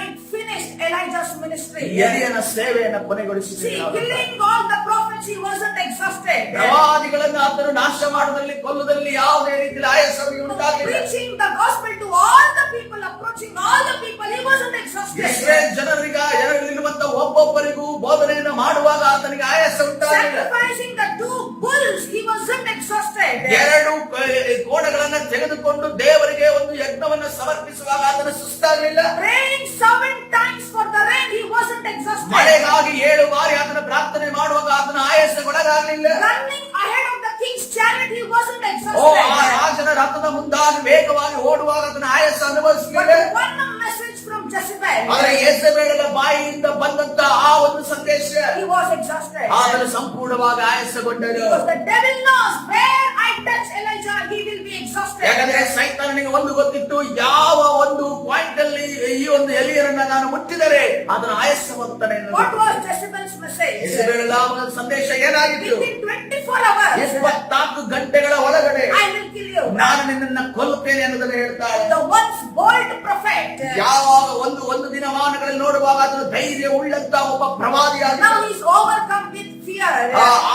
it finished Elijah's ministry. ಎಲಿಯನ ಸೇವೆಯನ್ನು ಕೊನೆಗೊಳಿಸಿದೆ. See, killing all the prophets, he wasn't exhausted. ಪ್ರವಾದಿಗಳನ್ನು ಆತನು ನಾಶ ಮಾಡುವುದರಲ್ಲಿ ಕೊಲ್ಲುವುದರಲ್ಲಿ ಯಾವುದೇ ರೀತಿಯ ಆಯಾಸವಿಗೆ ಉಂಟಾಗಲಿಲ್ಲ. Preaching the gospel to all the people, approaching all the people, he wasn't exhausted. Israel ಜನರಲ್ಲಿರುವಂತ ಒಬ್ಬೊಬ್ಬರಿಗೂ ಬೋಧನೆಯನ್ನು ಮಾಡುವಾಗ ಆತನಿಗೆ ಆಯಾಸ ಉಂಟಾಗಲಿಲ್ಲ. Sacrificing the 2 bulls, he wasn't exhausted. 2 ಕೋಣಗಳನ್ನು ತೆಗೆದುಕೊಂಡು ದೇವರಿಗೆ ಒಂದು ಯಜ್ಞವನ್ನು ಸಮರ್ಪಿಸುವಾಗ ಆತನ ಸುಸ್ತಾಗಲಿಲ್ಲ. Praying 7 times for the rain, he wasn't exhausted. ಮಳೆಗಾಗಿ 7 ಬಾರಿ ಆತನ ಪ್ರಾರ್ಥನೆ ಮಾಡುವಾಗ ಆತನ ಆಯಾಸಗೊಳಗಾಗಲಿಲ್ಲ. Running ahead of the king's chariot, he wasn't ಆ exhausted. ರಾಜನ ರಥದ ಮುಂದಾಗಿ ವೇಗವಾಗಿ ಓಡುವಾಗ ಆತನ ಆಯಾಸ But ಅನುಭವಿಸಲಿಲ್ಲ. one message from Jezebel, ಆದರೆ ಯೆಜೆಬೇಲನ ಬಾಯಿಯಿಂದ ಬಂದಂತ ಆ ಒಂದು ಸಂದೇಶ he was exhausted. ಆತನು ಸಂಪೂರ್ಣವಾಗಿ ಆಯಾಸಗೊಂಡನು. Because the devil knows where I touch Elijah, he will be exhausted. ಯಾಕಂದ್ರೆ ಸೈತಾನನಿಗೆ ಒಂದು ಗೊತ್ತಿತ್ತು, ಯಾವ ಒಂದು ಪಾಯಿಂಟ್ ಅಲ್ಲಿ ಈ ಒಂದು ಎಲಿಯರನ್ನ ನಾನು ಮುಟ್ಟಿದರೆ ಅದನ್ನು ಆಯಾಸ ಹೋಗ್ತಾನೆ. What was Jezebel's message? ಯೆಜೆಬೇಲನ ಸಂದೇಶ ಏನಾಗಿತ್ತು? Within 24 hours, 24 ಗಂಟೆಗಳ ಒಳಗಡೆ I will kill you. ನಾನು ನಿನ್ನನ್ನು ಕೊಲ್ಲುತ್ತೇನೆ ಅನ್ನೋದನ್ನು ಹೇಳ್ತಾಳೆ. The once bold prophet, ಯಾವಾಗ ಒಂದು ದಿನಮಾನಗಳಲ್ಲಿ ನೋಡುವಾಗ ಅದನ್ನು ಧೈರ್ಯ ಉಳ್ಳಂತ ಒಬ್ಬ ಪ್ರವಾದಿಯಾಗಿ now he is overcome with fear.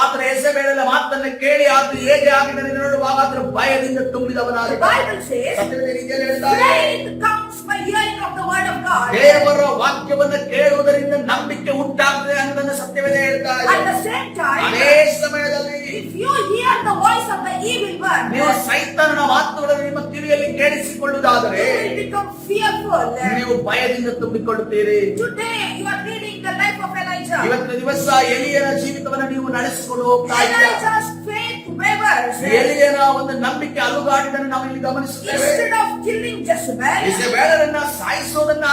ಆತನ ಯೆಜೆಬೇಲನ ಮಾತನ್ನು ಕೇಳಿ ಆತನು ಹೇಗೆ ಆಗಿದ್ದಾನೆ ನೋಡುವಾಗ ಅದರ ಭಯದಿಂದ ತುಂಬಿದವನಾಗಿ The Bible says, ಸತ್ಯದ ರೀತಿಯಲ್ಲಿ ಹೇಳ್ತಾರೆ, faith comes by hearing of the word of God. ದೇವರ ವಾಕ್ಯವನ್ನು ಕೇಳುವುದರಿಂದ ನಂಬಿಕೆ ಉಂಟಾಗ್ತದೆ ಅನ್ನೋದನ್ನ ಸತ್ಯವೇದ ಹೇಳ್ತಾ ಇದೆ. At the same time, ಅದೇ ಸಮಯದಲ್ಲಿ if you hear the voice of the evil one, ನೀವು ಸೈತಾನನ ಮಾತುಗಳನ್ನು ನಿಮ್ಮ ಕಿವಿಯಲ್ಲಿ ಕೇಳಿಸಿಕೊಳ್ಳುವುದಾದರೆ you will become fearful. ನೀವು ಭಯದಿಂದ ತುಂಬಿಕೊಳ್ಳುತ್ತೀರಿ. Today you are reading the life of Elijah. ಇವತ್ತಿನ ದಿವಸ ಎಲಿಯನ ಜೀವಿತವನ್ನು ನೀವು ನಡೆಸಿಕೊಂಡು ಹೋಗ್ತಾ ಇದ್ದೀರಾ. Elijah's faith wavers. ಎಲಿಯನ ಒಂದು ನಂಬಿಕೆ ಅಲುಗಾಡಿದನ್ನು ನಾವು ಇಲ್ಲಿ ಗಮನಿಸುತ್ತೇವೆ. Instead of killing Jezebel, ಇಸಬೇಲರನ್ನ ಸಾಯಿಸೋದನ್ನ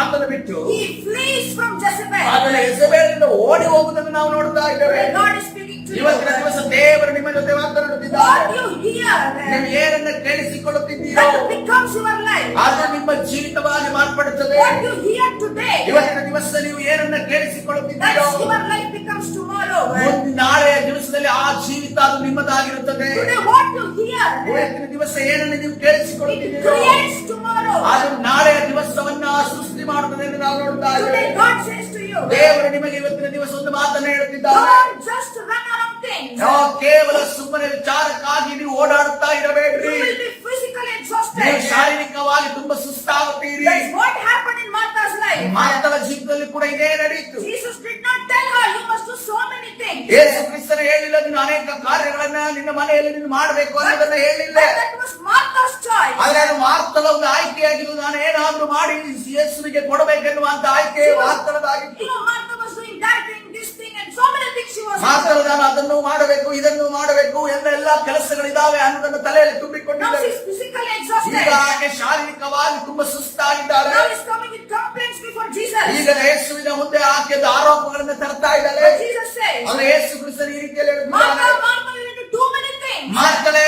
ಆತನ ಬಿಟ್ಟು he flees from Jezebel. ಆದರೆ ಇಸಬೇಲಿಂದ ಓಡಿ ಹೋಗುವುದನ್ನು ನಾವು ನೋಡ್ತಾ ಇದ್ದೇವೆ. God is speaking to you. ಇವತ್ತಿನ ದಿವಸ ದೇವರು ನಿಮ್ಮ ಜೊತೆ ಮಾತನಾಡುತ್ತಿದ್ದಾರೆ. What you hear, ನೀವು ಏನನ್ನ ಕೇಳಿಸಿಕೊಳ್ಳುತ್ತಿದ್ದೀರೋ that becomes your life. ಅದು ನಿಮ್ಮ ಜೀವಿತವಾಗಿ ಮಾರ್ಪಡುತ್ತದೆ. What you hear today, ಇವತ್ತಿನ ದಿವಸ ನೀವು ಏನನ್ನ ಕೇಳಿಸಿಕೊಳ್ಳುತ್ತಿದ್ದೀರೋ that's your life becomes tomorrow. ಮುಂದೆ ನಾಳೆಯ ದಿವಸದಲ್ಲಿ ಆ ಜೀವಿತ ಅದು ನಿಮ್ಮದಾಗಿರುತ್ತದೆ. Today what you hear, ಇವತ್ತಿನ ದಿವಸ ಏನನ್ನ ನೀವು it ಕೇಳಿಸಿಕೊಳ್ಳುತ್ತಿದ್ದೀರೋ creates tomorrow. ಅದು ನಾಳೆಯ ದಿವಸವನ್ನ ಸೃಷ್ಟಿ ಮಾಡುತ್ತದೆ ಎಂದು ನಾವು ನೋಡ್ತಾ ಇದ್ದೇವೆ. Today God says to you, ದೇವರು ನಿಮಗೆ ಇವತ್ತಿನ ದಿವಸ ಒಂದು ಮಾತನ್ನು ಹೇಳುತ್ತಿದ್ದಾರೆ. don't just run around things. ನಾವು ಕೇವಲ ಸುಮ್ಮನೆ ವಿಚಾರಕ್ಕಾಗಿ ನೀವು ಓಡಾಡುತ್ತಾ You ಇರಬೇಡ್ರಿ. will be physically ನೀವು exhausted. ಶಾರೀರಿಕವಾಗಿ ತುಂಬಾ ಸುಸ್ತಾಗುತ್ತೀರಿ. That's what happened in Martha's life. ಮಾತಳ ಜೀವಿತದಲ್ಲಿ ಕೂಡ ಇದೇ ನಡೆಯಿತು. Jesus did not tell her, you must do so many things. ಯೇಸು ಕ್ರಿಸ್ತನು ಹೇಳಿಲ್ಲ ನೀನು ಅನೇಕ ಕಾರ್ಯಗಳನ್ನ ನಿನ್ನ ಮನೆಯಲ್ಲಿ ನೀನು ಮಾಡಬೇಕು ಅನ್ನೋದನ್ನ ಹೇಳಿಲ್ಲ. But that was Martha's choice. ಆದ್ರೆ ಅದು ಮಾರ್ತಳ ಒಂದು ಆಯ್ಕೆಯಾಗಿದ್ದು ನಾನು ಏನಾದ್ರೂ ಮಾಡಿ ಯೇಸುವಿಗೆ ಕೊಡಬೇಕೆನ್ನುವಂತ ಆಯ್ಕೆ ಮಾರ್ತಳದಾಗಿತ್ತು. You know, Martha was doing that thing, this thing, and so many things she was ಮಾರ್ತಳ doing. ನಾನು ಅದನ್ನು ಮಾಡಬೇಕು ಇದನ್ನು ಮಾಡಬೇಕು ಎಲ್ಲ ಕೆಲಸಗಳಿದಾವೆ ಅನ್ನೋದನ್ನ ತಲೆಯಲ್ಲಿ Now ತುಂಬಿಕೊಂಡಿದ್ದಾರೆ. she's physically exhausted. ಈಗ ಆಕೆ ಶಾರೀರಿಕವಾಗಿ ತುಂಬಾ ಸುಸ್ತಾಗಿದ್ದಾರೆ. Now he's coming with complaints before Jesus. ಈಗ ಯೇಸುವಿನ ಮುಂದೆ ಆಕೆದ ಆರೋಪಗಳನ್ನು ತರ್ತಾ ಇದ್ದಾಳೆ. But Jesus says, ಆದ್ರೆ ಯೇಸು ಕ್ರಿಸ್ತನು ಈ ರೀತಿಯಲ್ಲಿ Martha, ಹೇಳ್ತಿದ್ದಾನೆ, Martha, you need to do many things. ಮಾರ್ತಳೆ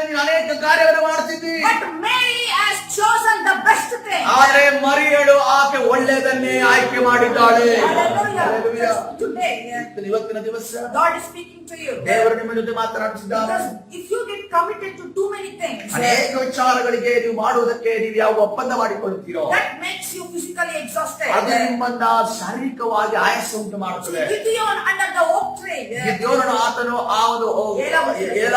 ನೀನು ಅನೇಕ ಕಾರ್ಯವನ್ನು ಮಾಡ್ತಿದ್ದಿ. But Mary has chosen the best thing. ಆದ್ರೆ ಮರಿಯಳು ಆಕೆ ಒಳ್ಳೆಯದನ್ನೇ ಆಯ್ಕೆ ಮಾಡಿದ್ದಾಳೆ. Hallelujah. Today, ಇವತ್ತಿನ ದಿವಸ God is speaking to you. ದೇವರು ನಿಮ್ಮ ಜೊತೆ ಮಾತನಾಡುತ್ತಿದ್ದಾರೆ. Because if you get committed to too many things, ಅನೇಕ ವಿಚಾರಗಳಿಗೆ ನೀವು ಮಾಡುವುದಕ್ಕೆ ನೀವು ಯಾವ ಒಪ್ಪಂದ ಮಾಡಿಕೊಳ್ಳುತ್ತೀರೋ that makes you physically exhausted. ಅದು ನಿಮ್ಮನ್ನ ಶಾರೀರಿಕವಾಗಿ ಆಯಾಸ ಉಂಟು ಮಾಡುತ್ತದೆ. Gideon under the oak tree, ಗಿದ್ಯೋನನು ಆತನು ಆ ಒಂದು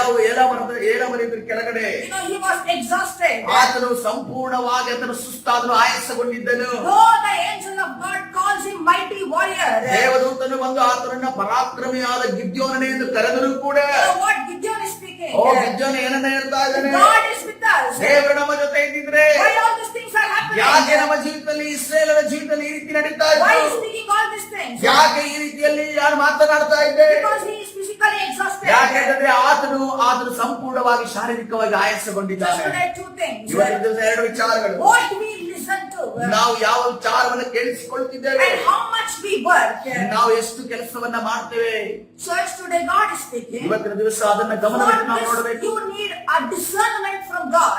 ಏಲಮರದ ಕೆಳಗಡೆ you know, he was exhausted. ಆತನು ಸಂಪೂರ್ಣವಾಗಿ ಆತನು ಸುಸ್ತಾದನು ಆಯಾಸಗೊಂಡಿದ್ದನು. Though the angel of God calls him mighty warrior, ದೇವದೂತನು ಬಂದು ಆತನನ್ನ ಪರಾಕ್ರಮಿಯಾದ ಗಿದ್ಯೋನನೇ ಎಂದು ಕರೆದರೂ ಕೂಡ you know what Gideon is speaking? ಗಿದ್ಯೋನ ಏನನ್ನ ಹೇಳ್ತಾ ಇದ್ದಾನೆ? God is with us. ದೇವರು ನಮ್ಮ ಜೊತೆ ಇದ್ದಿದ್ರೆ Why all these things are happening? ಯಾಕೆ ನಮ್ಮ ಜೀವಿತದಲ್ಲಿ ಇಸ್ರೇಲರ ಜೀವಿತದಲ್ಲಿ ಈ ರೀತಿ ನಡೀತಾ Why is ಇತ್ತು? speaking all these things? ಯಾಕೆ ಈ ರೀತಿಯಲ್ಲಿ ಯಾರು ಮಾತನಾಡ್ತಾ ಇದ್ದೆ? Because he is physically exhausted. ಯಾಕೆಂದ್ರೆ ಆತನು ಸಂಪೂರ್ಣವಾಗಿ ಶಾರೀರಿಕವಾಗಿ Just ಆಯಾಸಗೊಂಡಿದ್ದಾನೆ. today, two things. ಇವತ್ತಿನ ದಿವಸ ಎರಡು ವಿಚಾರಗಳು. What we listen to ನಾವು ಯಾವ ವಿಚಾರವನ್ನು ಕೇಳಿಸಿಕೊಳ್ಳುತ್ತಿದ್ದೇವೆ, and how much we work. ನಾವು ಎಷ್ಟು ಕೆಲಸವನ್ನ ಮಾಡ್ತೇವೆ. Church, today God is speaking. ಇವತ್ತಿನ ದಿವಸ ಅದನ್ನ For ಗಮನವಿಟ್ಟು ನಾವು this, ನೋಡಬೇಕು. you need a discernment from God.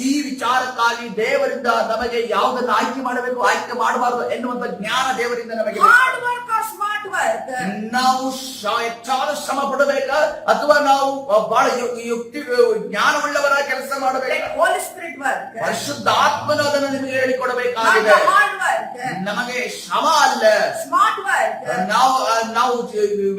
ಈ ವಿಚಾರಕ್ಕಾಗಿ ದೇವರಿಂದ ನಮಗೆ ಯಾವುದನ್ನು ಆಯ್ಕೆ ಮಾಡಬೇಕು ಆಯ್ಕೆ ಮಾಡಬಾರದು ಎನ್ನುವಂತ ಜ್ಞಾನ ದೇವರಿಂದ ನಮಗೆ ಬೇಕು. Hard work or smart work? ನಾವು ಹೆಚ್ಚಾದ ಶ್ರಮ ಪಡಬೇಕಾ ಅಥವಾ ನಾವು ಬಹಳ ಯುಕ್ತಿ ಜ್ಞಾನವುಳ್ಳವರ ಕೆಲಸ ಮಾಡಬೇಕಾ? Let Holy Spirit work. ಪರಿಶುದ್ಧಾತ್ಮನು ಅದನ್ನು ನಿಮಗೆ Not ಹೇಳಿಕೊಡಬೇಕಾಗಿದೆ. the hard work. ನಮಗೆ ಶ್ರಮ ಅಲ್ಲ, Smart work. ನಾವು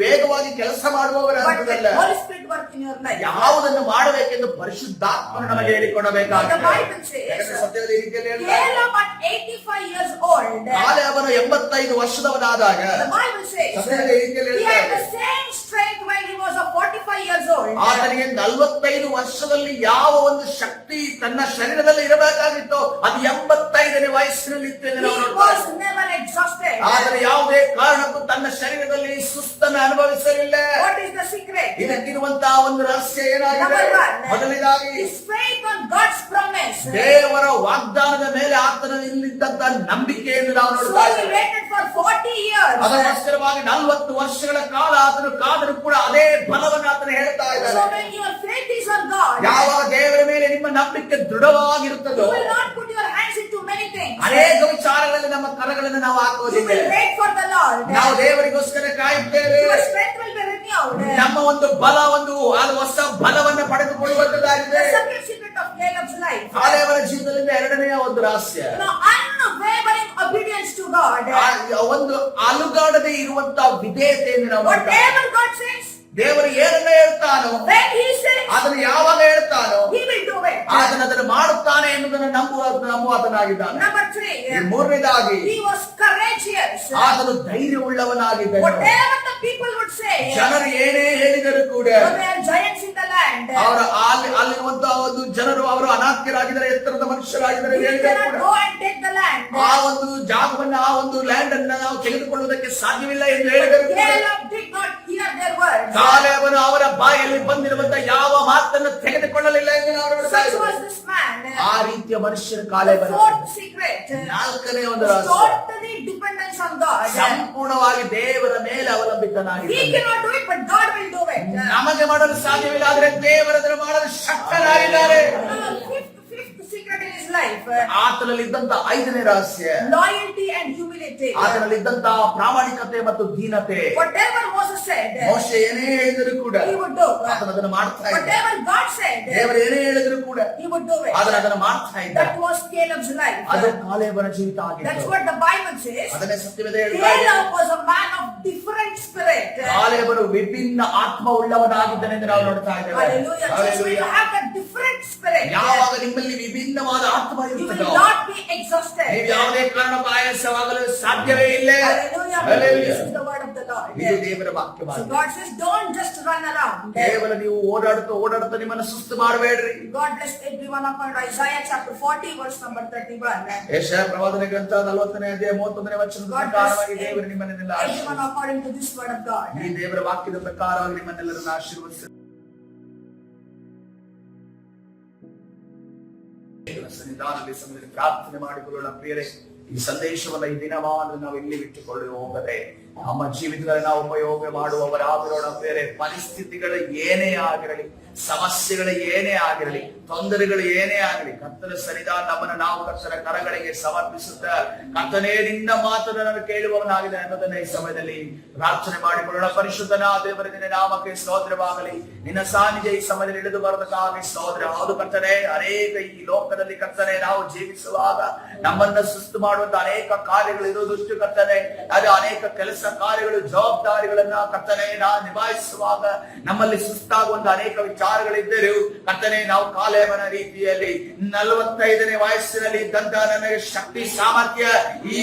ವೇಗವಾಗಿ ಕೆಲಸ ಮಾಡುವವರ But ಅಂತದಲ್ಲ. let Holy Spirit work in your life. ಯಾವುದನ್ನು ಮಾಡಬೇಕೆಂದು ಪರಿಶುದ್ಧಾತ್ಮನು ನಮಗೆ The ಹೇಳಿಕೊಡಬೇಕಾಗಿದೆ. Bible says, ಸತ್ಯದ ಈ ರೀತಿಯಲ್ಲಿ ಹೇಳ್ತಾರೆ. Caleb at 85 years old, ಕಾಲೇಬನು 85 ವರ್ಷದವನಾದಾಗ the Bible says, ಸತ್ಯದ ಈ ರೀತಿಯಲ್ಲಿ he had ಹೇಳ್ತಾರೆ. the same strength when he was 45 years old. ಆತನಿಗೆ 45 ವರ್ಷದಲ್ಲಿ ಯಾವ ಒಂದು ಶಕ್ತಿ ತನ್ನ ಶರೀರದಲ್ಲಿ ಇರಬೇಕಾಗಿತ್ತು ಅದು 85ನೇ ವಯಸ್ಸಿನಲ್ಲಿ ಇತ್ತು ಎಂದು ನಾವು He ನೋಡ್ತಾ was ಇದ್ದೇವೆ. never exhausted. ಆದರೆ ಯಾವುದೇ ಕಾರಣಕ್ಕೂ ತನ್ನ ಶರೀರದಲ್ಲಿ ಸುಸ್ತನ್ನು ಅನುಭವಿಸಲಿಲ್ಲ. What is the secret? ಇದಕ್ಕಿರುವಂತಹ ಒಂದು ರಹಸ್ಯ ಏನಾಗಿದೆ? Number one, ಮೊದಲನೇದಾಗಿ his faith on God's promise. ದೇವರ ವಾಗ್ದಾನದ ಮೇಲೆ ಆತನಲ್ಲಿದ್ದಂತ ನಂಬಿಕೆಯನ್ನು ನಾವು So ನೋಡ್ತಾ he ಇದ್ದೇವೆ. waited for 40 years. ಅದಕ್ಕೋಸ್ಕರವಾಗಿ 40 ವರ್ಷಗಳ ಕಾಲ ಆತನು ಕಾದರೂ ಕೂಡ ಅದೇ ಫಲವನ್ನು ಆತನು ಹೇಳ್ತಾ So ಇದ್ದಾನೆ. when your faith is on God, ಯಾವಾಗ ದೇವರ ಮೇಲೆ ನಿಮ್ಮ ನಂಬಿಕೆ ದೃಢವಾಗಿರುತ್ತದೋ you will not put your hands into many things. ಅನೇಕ ವಿಚಾರಗಳಲ್ಲಿ ನಮ್ಮ ಕರಗಳನ್ನು ನಾವು You ಹಾಕುವುದಿಲ್ಲ. will wait for the Lord. ನಾವು ದೇವರಿಗೋಸ್ಕರ ಕಾಯುತ್ತೇವೆ. Your strength will be renewed. ನಮ್ಮ ಒಂದು ಬಲ ಅದು ಹೊಸ ಬಲವನ್ನು ಪಡೆದುಕೊಳ್ಳುವಂತದ್ದಾಗಿದೆ. The secret of Caleb's life. ಕಾಲೇಬನ ಜೀವನದಿಂದ ಎರಡನೆಯ ಒಂದು ರಹಸ್ಯ Now, unwavering obedience to God. ಒಂದು ಅಲುಗಾಡದೆ ಇರುವಂತ ವಿಧೇಯತೆಯನ್ನು ನಾವು ನೋಡ್ತಾ ಇದ್ದೇವೆ. Whatever God says, ದೇವರು ಏನನ್ನ ಹೇಳ್ತಾನೋ when He says, ಅದನ್ನು ಯಾವಾಗ ಹೇಳ್ತಾನೋ He will do it. ಆತನು ಅದನ್ನು ಮಾಡುತ್ತಾನೆ ಎನ್ನುವುದನ್ನು ನಂಬುವಾತನಾಗಿದ್ದಾನೆ. Number 3, ಮೂರನೇದಾಗಿ he was courageous. ಆತನು ಧೈರ್ಯವುಳ್ಳವನಾಗಿದ್ದನು. Whatever the people would say, ಜನರು ಏನೇ ಹೇಳಿದರೂ ಕೂಡ there are giants in the land. ಅವರ ಅಲ್ಲಿರುವಂತಹ ಒಂದು ಜನರು ಅವರು ಅನಾಥ್ಯರಾಗಿದ್ದಾರೆ, ಎತ್ತರದ ಮನುಷ್ಯರಾಗಿದ್ದಾರೆ We ಹೇಳಿದರೂ cannot ಕೂಡ go and take the land. ಆ ಒಂದು ಜಾಗವನ್ನ ಆ ಒಂದು ಲ್ಯಾಂಡ್ ಅನ್ನ ನಾವು ತೆಗೆದುಕೊಳ್ಳುವುದಕ್ಕೆ ಸಾಧ್ಯವಿಲ್ಲ ಎಂದು ಹೇಳಿದರು. Caleb did not hear their words. ಕಾಲೇಬನು ಅವರ ಬಾಯಲ್ಲಿ ಬಂದಿರುವಂತಹ ಯಾವ ಮಾತನ್ನು ತೆಗೆದುಕೊಳ್ಳಲಿಲ್ಲ ಎಂದು ನಾವು ನೋಡ್ತಾ Such ಇದ್ದೇವೆ. was this man. ಆ ರೀತಿಯ ಮನುಷ್ಯರು The ಕಾಲೇಬನ. fourth secret, ನಾಲ್ಕನೇ ಒಂದು was ರಹಸ್ಯ, totally dependence on God. ಸಂಪೂರ್ಣವಾಗಿ ದೇವರ ಮೇಲೆ He ಅವಲಂಬಿತನಾಗಿದ್ದಾನೆ. cannot do it, but God will do it. ನಮಗೆ ಮಾಡಲು ಸಾಧ್ಯವಿಲ್ಲ, ಆದರೆ ದೇವರನ್ನು ಮಾಡಲು ಶಕ್ತನಾಗಿದ್ದಾರೆ. Fifth secret in his life, ಆತನಲ್ಲಿದ್ದಂತ ಐದನೇ ರಹಸ್ಯ, loyalty and humility. ಆತನಲ್ಲಿದ್ದಂತ ಪ್ರಾಮಾಣಿಕತೆ ಮತ್ತು ದೀನತೆ. Whatever Moses said, ಮೋಶೆ ಏನೇ ಹೇಳಿದರೂ ಕೂಡ he would do. ಆತನ ಅದನ್ನು ಮಾಡ್ತಾ ಇದ್ದ. Whatever God said, ದೇವರು ಏನೇ ಹೇಳಿದರೂ ಕೂಡ he would do it. ಆತನ ಅದನ್ನು ಮಾಡ್ತಾ ಇದ್ದ. That was Caleb's life. ಅದು ಕಾಲೇಬನ ಜೀವಿತ That's ಆಗಿತ್ತು. what the Bible says. ಅದನ್ನೇ ಸತ್ಯವೇದ ಹೇಳ್ತಾ ಇದೆ. Caleb was a man of different spirit. ಕಾಲೇಬನು ವಿಭಿನ್ನ ಆತ್ಮ ಉಳ್ಳವನಾಗಿದ್ದನೆಂದು ನಾವು ನೋಡ್ತಾ ಇದ್ದೇವೆ. Hallelujah. Just when you have that different spirit, ಯಾವಾಗ ನಿಮ್ಮಲ್ಲಿ ವಿಭಿನ್ನವಾದ ಆತ್ಮ you will ಇರುತ್ತದೋ not be exhausted. ನೀವು ಯಾವುದೇ ಕಾರಣಕ್ಕೂ ಆಯಾಸವಾಗಲು ಸಾಧ್ಯವೇ ಇಲ್ಲ. Hallelujah. Hallelujah. This is the word of the Lord. ಇದು ದೇವರ So ವಾಕ್ಯವಾಗಿದೆ. God says, don't just run around. ಕೇವಲ ನೀವು ಓಡಾಡುತ್ತಾ ನಿಮ್ಮನ್ನು ಸುಸ್ತು ಮಾಡಬೇಡ್ರಿ. God bless everyone upon Isaiah chapter 40 verse number 31. ಯೆಶಾಯ ಪ್ರವಾದನೆ ಗ್ರಂಥ 40ನೇ ಅಧ್ಯಾಯ 31ನೇ ವಚನದ God ಪ್ರಕಾರವಾಗಿ bless ದೇವರು ನಿಮ್ಮನ್ನೆಲ್ಲ everyone according to this word of God. ಈ ದೇವರ ವಾಕ್ಯದ ಪ್ರಕಾರವಾಗಿ ನಿಮ್ಮನ್ನೆಲ್ಲರನ್ನು ಆಶೀರ್ವದಿಸಿ ಸನ್ನಿಧಾನದಲ್ಲಿ ಸಮಯದಲ್ಲಿ ಪ್ರಾರ್ಥನೆ ಮಾಡಿಕೊಳ್ಳೋಣ. ಪ್ರಿಯರೇ, ಈ ಸಂದೇಶವನ್ನ ಈ ದಿನವಾದ ನಾವು ಇಲ್ಲಿ ಬಿಟ್ಟುಕೊಳ್ಳಿ ಹೋಗದೆ ನಮ್ಮ ಜೀವಿತದಲ್ಲಿ ನಾವು ಉಪಯೋಗ ಮಾಡುವವರಾಗಿರೋಣ. ಪ್ರಿಯರೇ, ಪರಿಸ್ಥಿತಿಗಳು ಏನೇ ಆಗಿರಲಿ, ಸಮಸ್ಯೆಗಳು ಏನೇ ಆಗಿರಲಿ, ತೊಂದರೆಗಳು ಏನೇ ಆಗಲಿ, ಕರ್ತನ ಸನ್ನಿಧಾನ ನಮ್ಮನ್ನು ನಾವು ಕರ್ತನ ಕರಗಳಿಗೆ ಸಮರ್ಪಿಸುತ್ತಾ ಕರ್ತನೇ ನಿನ್ನ ಮಾತನ್ನು ನಾನು ಕೇಳುವವನಾಗಿದೆ ಅನ್ನೋದನ್ನ ಈ ಸಮಯದಲ್ಲಿ ಪ್ರಾರ್ಥನೆ ಮಾಡಿಕೊಳ್ಳೋಣ. ಪರಿಶುದ್ಧನಾದ ದೇವರ ನಿನ್ನ ನಾಮಕ್ಕೆ ಸ್ತೋತ್ರವಾಗಲಿ. ನಿನ್ನ ಸಾನ್ನಿಧ್ಯ ಈ ಸಮಯದಲ್ಲಿ ಇಳಿದು ಬರೋದಕ್ಕಾಗಿ ಸ್ತೋತ್ರ. ಹೌದು ಕರ್ತನೆ, ಅನೇಕ ಈ ಲೋಕದಲ್ಲಿ ಕರ್ತನೆ ನಾವು ಜೀವಿಸುವಾಗ ನಮ್ಮನ್ನ ಸುಸ್ತು ಮಾಡುವಂತ ಅನೇಕ ಕಾರ್ಯಗಳು ಇರುವುದಷ್ಟು ಕರ್ತನೆ, ಅದು ಅನೇಕ ಕೆಲಸ ಕಾರ್ಯಗಳು ಜವಾಬ್ದಾರಿಗಳನ್ನ ಕರ್ತನೆ ನಾವು ನಿಭಾಯಿಸುವಾಗ ನಮ್ಮಲ್ಲಿ ಸುಸ್ತಾಗುವಂತ ಅನೇಕ ವಿಚಾರಗಳಿದ್ದರೂ ಕರ್ತನೆ, ನಾವು ಕಾಲೇಬನ ರೀತಿಯಲ್ಲಿ 45ನೇ ವಯಸ್ಸಿನಲ್ಲಿ ಇದ್ದಂತ ನನಗೆ ಶಕ್ತಿ ಸಾಮರ್ಥ್ಯ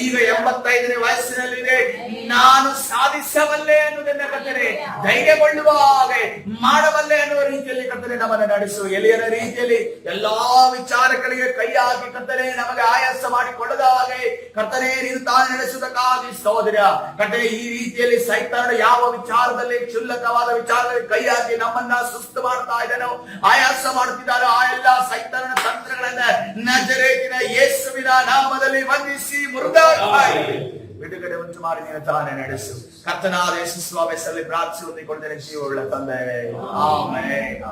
ಈಗ 85ನೇ ವಯಸ್ಸಿನಲ್ಲಿದೆ, ನಾನು ಸಾಧಿಸಬಲ್ಲೆ ಅನ್ನುವುದನ್ನ ಕರ್ತನೆ ಧೈರ್ಯಗೊಳ್ಳುವ ಹಾಗೆ ಮಾಡಬಲ್ಲೆ ಅನ್ನುವ ರೀತಿಯಲ್ಲಿ ಕರ್ತನೆ ನಮ್ಮನ್ನು ನಡೆಸು. ಎಲಿಯನ ರೀತಿಯಲ್ಲಿ ಎಲ್ಲಾ ವಿಚಾರಗಳಿಗೆ ಕೈ ಹಾಕಿ ಕರ್ತನೆ ನಮಗೆ ಆಯಾಸ ಮಾಡಿಕೊಳ್ಳದ ಹಾಗೆ ಕರ್ತನೆ ನೀನು ತಾನು ನಡೆಸುವುದಕ್ಕಾಗಿ ಸ್ತೋತ್ರ. ಕರ್ತನೆ, ಈ ರೀತಿಯಲ್ಲಿ ಸೈತಾನ ಯಾವ ವಿಚಾರದಲ್ಲಿ ಕ್ಷುಲ್ಲಕವಾದ ವಿಚಾರದಲ್ಲಿ ಕೈ ಹಾಕಿ ನಮ್ಮನ್ನ ಸುಸ್ತು ಮಾಡ್ತಾ ಇದ್ದಾನೋ, ಆಯಾಸ ಮಾಡುತ್ತಿದ್ದಾನೋ, ಆ ಎಲ್ಲ ಸೈತಾನನ ತಂತ್ರಗಳನ್ನ ನಜರೇತಿನ ಯೇಸುವಿನ ನಾಮದಲ್ಲಿ ವಂದಿಸಿ ಮುರಿದಾಡಿ ಬಿಡುಗಡೆ ಉಂಟು ಮಾಡಿ ನೀನು ತಾನೇ ನಡೆಸು. ಕರ್ತನಾದ ಯೇಸು ಸ್ವಾಮಿ ಹೆಸರಲ್ಲಿ ಪ್ರಾರ್ಥಿಸಿ ಹೊಂದಿಕೊಳ್ಳುತ್ತೇನೆ ಜೀವವುಳ್ಳ ತಂದೆ. ಆಮೆನ್.